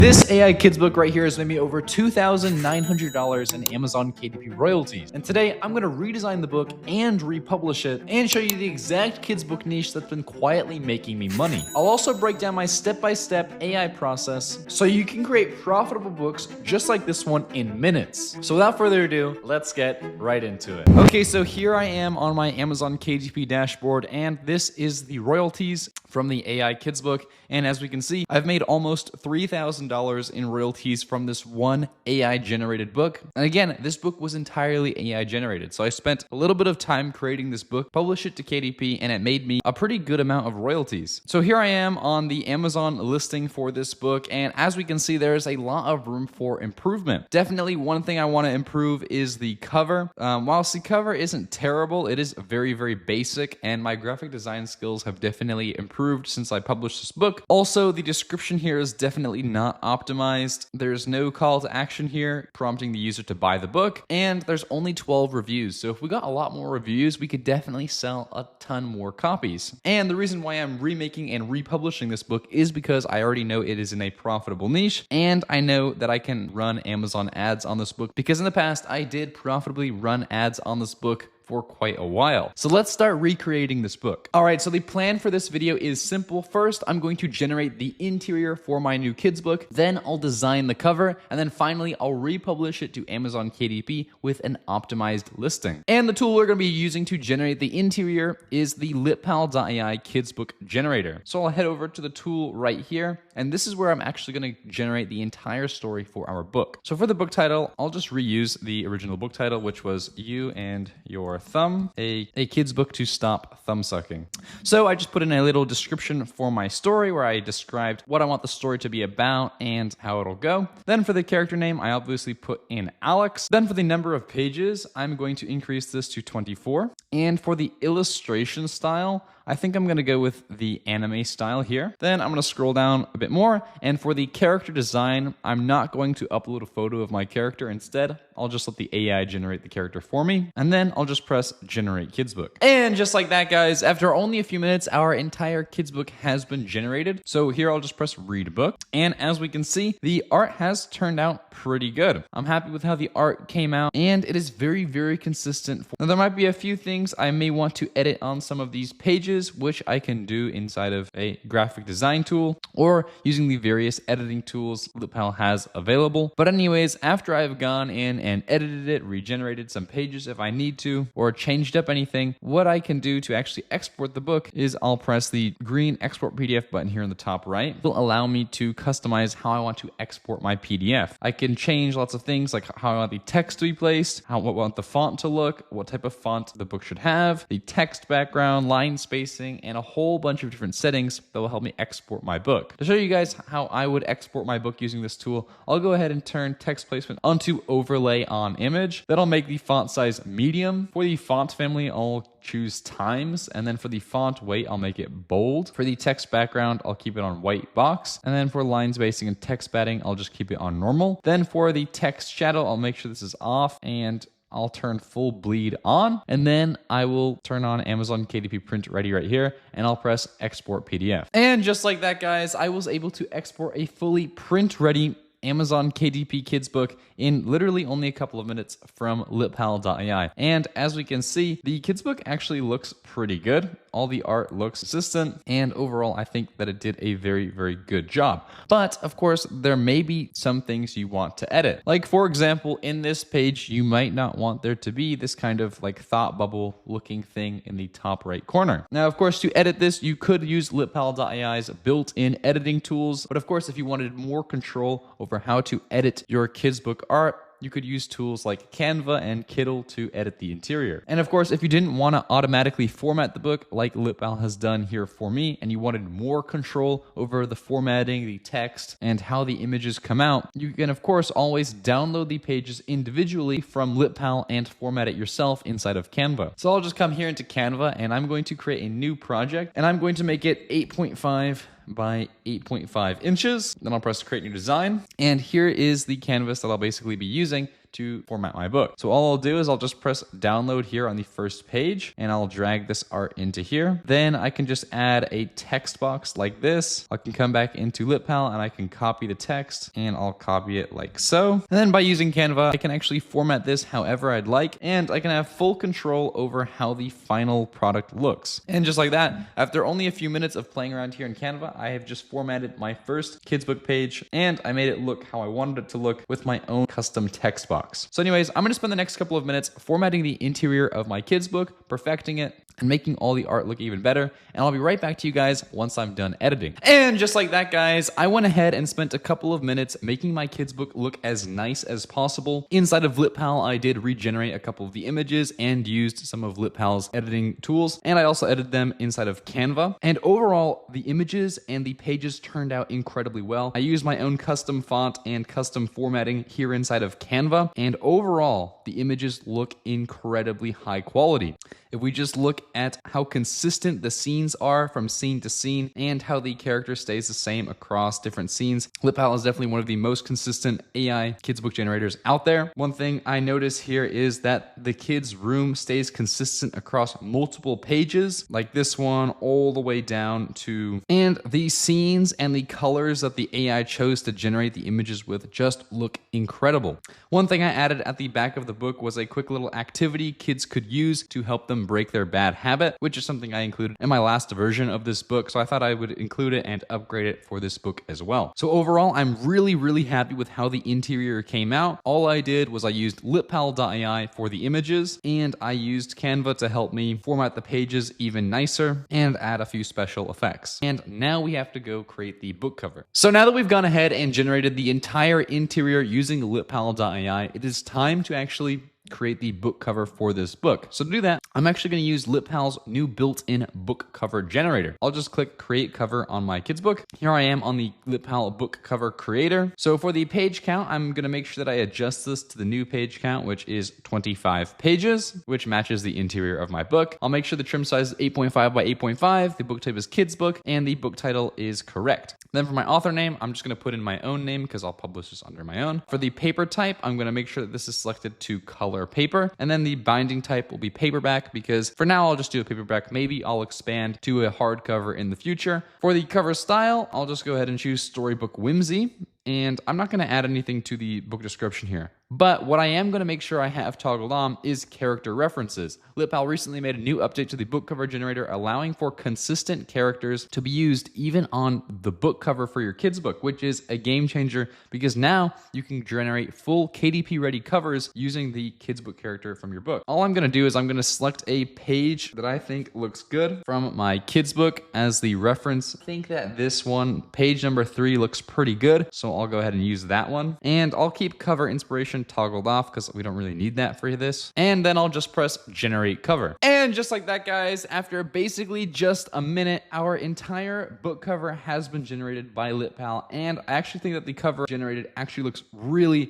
This AI Kids book right here has made me over $2,900 in Amazon KDP royalties. And today I'm going to redesign the book and republish it and show you the exact kids book niche that's been quietly making me money. I'll also break down my step-by-step AI process so you can create profitable books just like this one in minutes. So without further ado, let's get right into it. Okay, so here I am on my Amazon KDP dashboard, and this is the royalties from the AI Kids book. And as we can see, I've made almost $3,000 in royalties from this one AI generated book. And again, this book was entirely AI generated. So I spent a little bit of time creating this book, published it to KDP, and it made me a pretty good amount of royalties. So here I am on the Amazon listing for this book. And as we can see, there's a lot of room for improvement. Definitely one thing I want to improve is the cover. Whilst the cover isn't terrible, it is very, very basic. And my graphic design skills have definitely improved since I published this book. Also, the description here is definitely not optimized. There's no call to action here prompting the user to buy the book, and there's only 12 reviews. So if we got a lot more reviews, we could definitely sell a ton more copies. And the reason why I'm remaking and republishing this book is because I already know it is in a profitable niche, and I know that I can run Amazon ads on this book because in the past I did profitably run ads on this book for quite a while. So let's start recreating this book. All right, so the plan for this video is simple. First, I'm going to generate the interior for my new kids book. Then I'll design the cover. And then finally, I'll republish it to Amazon KDP with an optimized listing. And the tool we're going to be using to generate the interior is the litpal.ai kids book generator. So I'll head over to the tool right here. And this is where I'm actually going to generate the entire story for our book. So for the book title, I'll just reuse the original book title, which was You and Your Thumb, a kid's book to stop thumb sucking. So I just put in a little description for my story where I described what I want the story to be about and how it'll go. Then for the character name, I obviously put in Alex. Then for the number of pages, I'm going to increase this to 24. And for the illustration style, I think I'm going to go with the anime style here. Then I'm going to scroll down a bit more. And for the character design, I'm not going to upload a photo of my character. Instead, I'll just let the AI generate the character for me. And then I'll just press Generate Kids Book. And just like that, guys, after only a few minutes, our entire kids book has been generated. So here I'll just press Read Book. And as we can see, the art has turned out pretty good. I'm happy with how the art came out, and it is very, very consistent. Now, there might be a few things I may want to edit on some of these pages, which I can do inside of a graphic design tool or using the various editing tools Litpal has available. But anyways, after I've gone in and edited it, regenerated some pages if I need to, or changed up anything, what I can do to actually export the book is I'll press the green export PDF button here in the top right. It will allow me to customize how I want to export my PDF. I can change lots of things like how I want the text to be placed, how I want the font to look, what type of font the book should have, the text background, line spacing, and a whole bunch of different settings that will help me export my book. To show you guys how I would export my book using this tool, I'll go ahead and turn text placement onto overlay on image. That'll make the font size medium. For the font family, I'll choose Times, and then for the font weight, I'll make it bold. For the text background, I'll keep it on white box, and then for line spacing and text padding, I'll just keep it on normal. Then for the text shadow, I'll make sure this is off, and I'll turn full bleed on, and then I will turn on Amazon KDP print ready right here, and I'll press export PDF. And just like that, guys, I was able to export a fully print ready Amazon KDP kids book in literally only a couple of minutes from litpal.ai. And as we can see, the kids book actually looks pretty good. All the art looks consistent, and overall, I think that it did a very, very good job. But of course, there may be some things you want to edit. Like for example, in this page, you might not want there to be this kind of like thought bubble looking thing in the top right corner. Now, of course, to edit this, you could use litpal.ai's built-in editing tools. But of course, if you wanted more control over how to edit your kids book art, you could use tools like CANVA and Kiddle to edit the interior. And of course, if you didn't want to automatically format the book like Litpal has done here for me, and you wanted more control over the formatting, the text, and how the images come out, you can of course always download the pages individually from Litpal and format it yourself inside of Canva. So I'll just come here into Canva, and I'm going to create a new project, and I'm going to make it 8.5 by 8.5 inches. Then I'll press create new design. And here is the canvas that I'll basically be using to format my book. So all I'll do is I'll just press download here on the first page, and I'll drag this art into here. Then I can just add a text box like this. I can come back into LitPal and I can copy the text, and I'll copy it like so. And then by using Canva, I can actually format this however I'd like, and I can have full control over how the final product looks. And just like that, after only a few minutes of playing around here in Canva, I have just formatted my first kids book page, and I made it look how I wanted it to look with my own custom text box. So anyways, I'm gonna spend the next couple of minutes formatting the interior of my kids book, perfecting it, and making all the art look even better. And I'll be right back to you guys once I'm done editing. And just like that, guys, I went ahead and spent a couple of minutes making my kids book look as nice as possible. Inside of LitPal, I did regenerate a couple of the images and used some of LitPal's editing tools. And I also edited them inside of Canva. And overall, the images and the pages turned out incredibly well. I used my own custom font and custom formatting here inside of Canva. And overall, the images look incredibly high quality. If we just look at how consistent the scenes are from scene to scene and how the character stays the same across different scenes, LitPal is definitely one of the most consistent AI kids book generators out there. One thing I notice here is that the kids' room stays consistent across multiple pages, like this one all the way down to, and the scenes and the colors that the AI chose to generate the images with just look incredible. One thing I added at the back of the book was a quick little activity kids could use to help them break their bad habit, which is something I included in my last version of this book, so I thought I would include it and upgrade it for this book as well. So overall, I'm really happy with how the interior came out. All I did was I used litpal.ai for the images, and I used Canva to help me format the pages even nicer and add a few special effects. And now we have to go create the book cover. So now that we've gone ahead and generated the entire interior using litpal.ai, it is time to actually create the book cover for this book. So to do that, I'm actually going to use LitPal's new built-in book cover generator. I'll just click create cover on my kids book. Here I am on the LitPal book cover creator. So for the page count, I'm going to make sure that I adjust this to the new page count, which is 25 pages, which matches the interior of my book. I'll make sure the trim size is 8.5 by 8.5, the book type is kids book, and the book title is correct. Then for my author name, I'm just going to put in my own name because I'll publish this under my own. For the paper type, I'm going to make sure that this is selected to color paper, and then the binding type will be paperback because for now I'll just do a paperback. Maybe I'll expand to a hardcover in the future. For the cover style, I'll just go ahead and choose Storybook Whimsy, and I'm not going to add anything to the book description here. But what I am going to make sure I have toggled on is character references. LitPal recently made a new update to the book cover generator, allowing for consistent characters to be used even on the book cover for your kids' book, which is a game changer because now you can generate full KDP ready covers using the kids' book character from your book. All I'm going to do is I'm going to select a page that I think looks good from my kids' book as the reference. I think that this one, page number 3, looks pretty good, so I'll go ahead and use that one. And I'll keep cover inspiration toggled off because we don't really need that for this. And then I'll just press generate cover. And just like that, guys, after basically just a minute, our entire book cover has been generated by LitPal. And I actually think that the cover generated actually looks really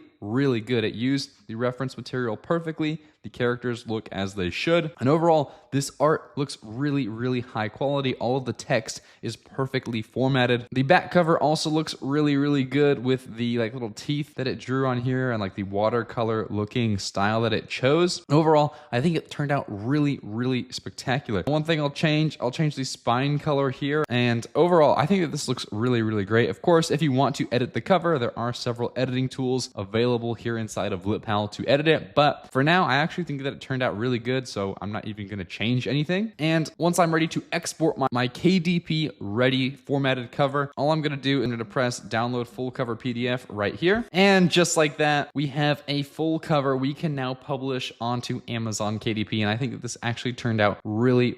good. It used the reference material perfectly. The characters look as they should. And overall, this art looks really high quality. All of the text is perfectly formatted. The back cover also looks really good with the like little teeth that it drew on here and like the watercolor looking style that it chose. Overall, I think it turned out really spectacular. One thing I'll change the spine color here. And overall, I think that this looks really great. Of course, if you want to edit the cover, there are several editing tools available here inside of LitPal to edit it. But for now, I actually think that it turned out really good, so I'm not even going to change anything. And once I'm ready to export my KDP ready formatted cover, all I'm going to do is I'm going to press download full cover PDF right here. And just like that, we have a full cover we can now publish onto Amazon KDP. And I think that this actually turned out really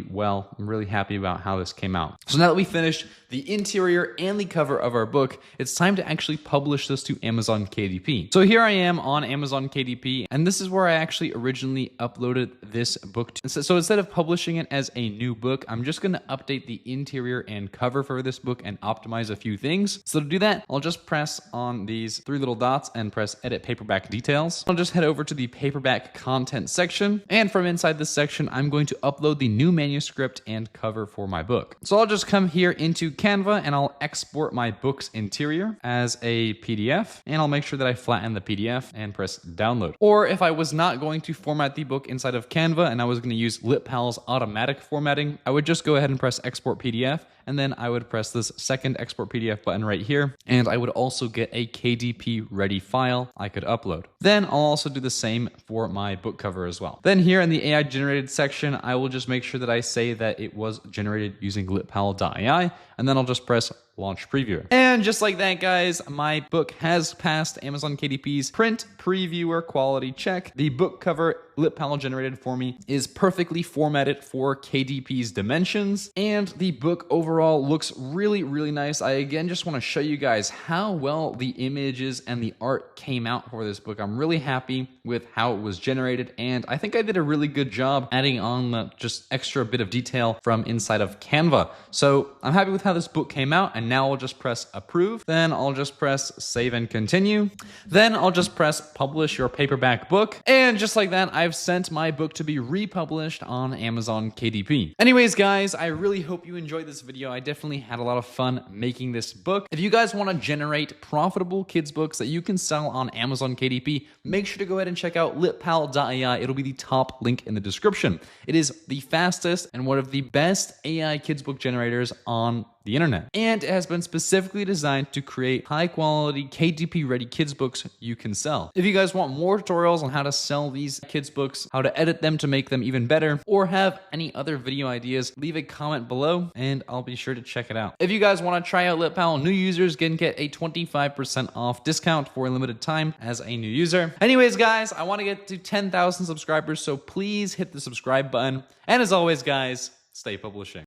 well. I'm really happy about how this came out. So now that we finished the interior and the cover of our book, it's time to actually publish this to Amazon KDP. So here I am on Amazon KDP, and this is where I actually originally uploaded this book to. So instead of publishing it as a new book, I'm just going to update the interior and cover for this book and optimize a few things. So to do that, I'll just press on these 3 little dots and press edit paperback details. I'll just head over to the paperback content section, and from inside this section, I'm going to upload the new manuscript and cover for my book. So I'll just come here into Canva and I'll export my book's interior as a PDF, and I'll make sure that I flag flatten the PDF and press download. Or if I was not going to format the book inside of Canva and I was going to use LitPal's automatic formatting, I would just go ahead and press export PDF, and then I would press this second export PDF button right here, and I would also get a KDP ready file I could upload. Then I'll also do the same for my book cover as well. Then here in the AI generated section, I will just make sure that I say that it was generated using litpal.ai, and then I'll just press launch previewer. And just like that, guys, my book has passed Amazon KDP's print previewer quality check. The book cover LitPal generated for me is perfectly formatted for KDP's dimensions, and the book overall looks really, really nice. I again just want to show you guys how well the images and the art came out for this book. I'm really happy with how it was generated, and I think I did a really good job adding on the just extra bit of detail from inside of Canva. So I'm happy with how this book came out, and now I'll just press approve. Then I'll just press save and continue. Then I'll just press publish your paperback book. And just like that, I've sent my book to be republished on Amazon KDP. Anyways, guys, I really hope you enjoyed this video. I definitely had a lot of fun making this book. If you guys want to generate profitable kids books that you can sell on Amazon KDP, make sure to go ahead and check out litpal.ai. It'll be the top link in the description. It is the fastest and one of the best AI kids book generators on the internet. And it has been specifically designed to create high quality KDP ready kids books you can sell. If you guys want more tutorials on how to sell these kids books, how to edit them to make them even better, or have any other video ideas, leave a comment below and I'll be sure to check it out. If you guys want to try out LitPal, new users can get a 25% off discount for a limited time as a new user. Anyways, guys, I want to get to 10,000 subscribers, so please hit the subscribe button. And as always, guys, stay publishing.